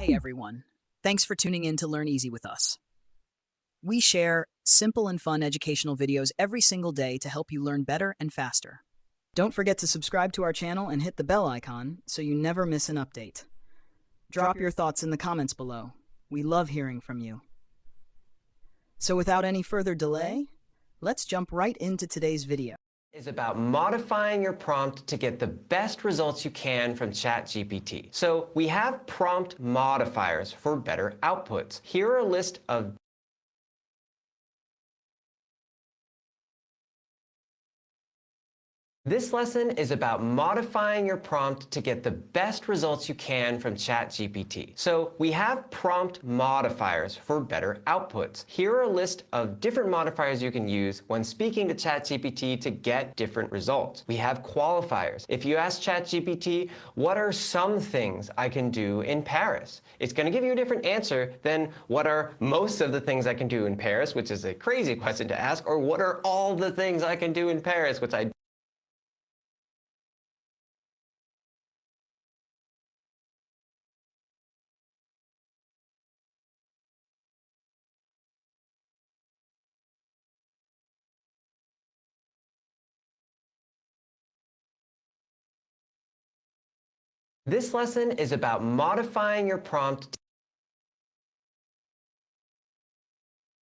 Hey everyone, thanks for tuning in to Learn Easy with us. We share simple and fun educational videos every single day to help you learn better and faster. Don't forget to subscribe to our channel and hit the bell icon so you never miss an update. Drop your thoughts in the comments below. We love hearing from you. So without any further delay, let's jump right into today's video. Is about modifying your prompt to get the best results you can from ChatGPT. So we have prompt modifiers for better outputs. Here are a list of This lesson is about modifying your prompt to get the best results you can from ChatGPT. So we have prompt modifiers for better outputs. Here are a list of different modifiers you can use when speaking to ChatGPT to get different results. We have qualifiers. If you ask ChatGPT, what are some things I can do in Paris? It's going to give you a different answer than what are most of the things I can do in Paris, which is a crazy question to ask, or what are all the things I can do in Paris, which I This lesson is about modifying your prompt.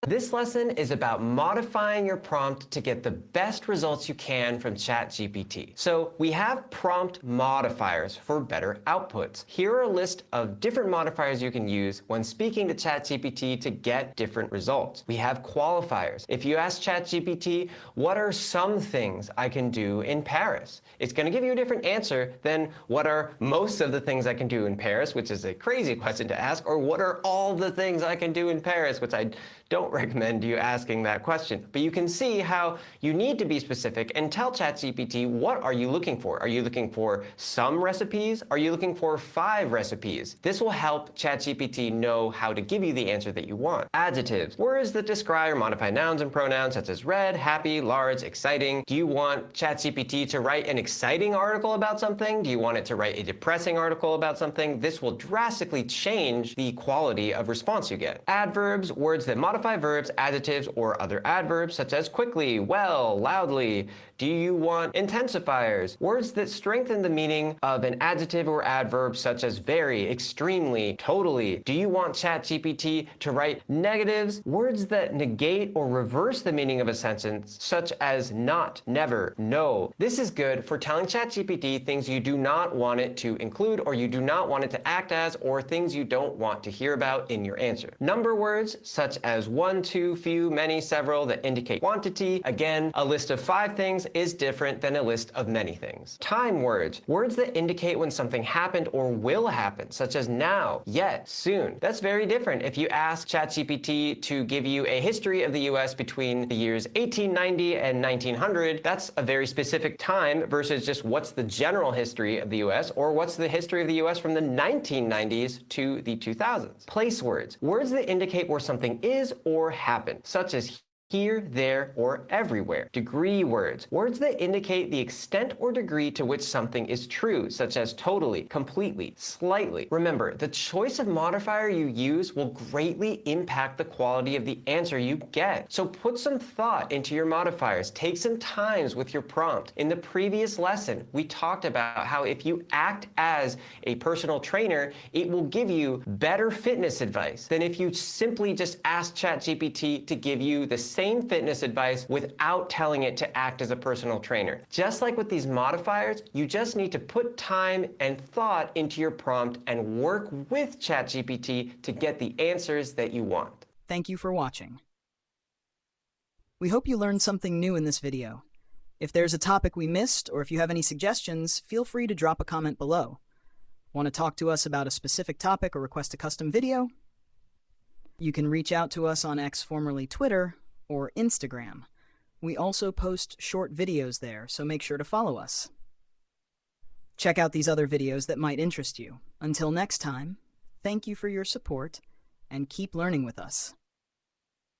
This lesson is about modifying your prompt to get the best results you can from ChatGPT. So we have prompt modifiers for better outputs. Here are a list of different modifiers you can use when speaking to ChatGPT to get different results. We have qualifiers. If you ask ChatGPT, what are some things I can do in Paris? It's going to give you a different answer than what are most of the things I can do in Paris, which is a crazy question to ask, or what are all the things I can do in Paris, which I don't recommend you asking that question. But you can see how you need to be specific and tell ChatGPT, what are you looking for? Are you looking for some recipes? Are you looking for 5 recipes? This will help ChatGPT know how to give you the answer that you want. Adjectives, words that describe or modify nouns and pronouns such as red, happy, large, exciting. Do you want ChatGPT to write an exciting article about something? Do you want it to write a depressing article about something? This will drastically change the quality of response you get. Adverbs, words that modify verbs, adjectives, or other adverbs such as quickly, well, loudly. Do you want intensifiers? Words that strengthen the meaning of an adjective or adverb such as very, extremely, totally. Do you want ChatGPT to write negatives? Words that negate or reverse the meaning of a sentence such as not, never, no. This is good for telling ChatGPT things you do not want it to include or you do not want it to act as, or things you don't want to hear about in your answer. Number words such as one, two, few, many, several that indicate quantity. Again, a list of 5 things is different than a list of many things. Time words, words that indicate when something happened or will happen, such as now, yet, soon. That's very different. If you ask ChatGPT to give you a history of the US between the years 1890 and 1900, that's a very specific time versus just what's the general history of the US or what's the history of the US from the 1990s to the 2000s. Place words, words that indicate where something is or happen, such as here, there, or everywhere. Degree words, words that indicate the extent or degree to which something is true, such as totally, completely, slightly. Remember, the choice of modifier you use will greatly impact the quality of the answer you get. So put some thought into your modifiers. Take some time with your prompt. In the previous lesson, we talked about how if you act as a personal trainer, it will give you better fitness advice than if you simply just ask ChatGPT to give you the same fitness advice without telling it to act as a personal trainer. Just like with these modifiers, you just need to put time and thought into your prompt and work with ChatGPT to get the answers that you want. Thank you for watching. We hope you learned something new in this video. If there's a topic we missed, or if you have any suggestions, feel free to drop a comment below. Want to talk to us about a specific topic or request a custom video? You can reach out to us on X, formerly Twitter, or Instagram. We also post short videos there, so make sure to follow us. Check out these other videos that might interest you. Until next time, thank you for your support, and keep learning with us.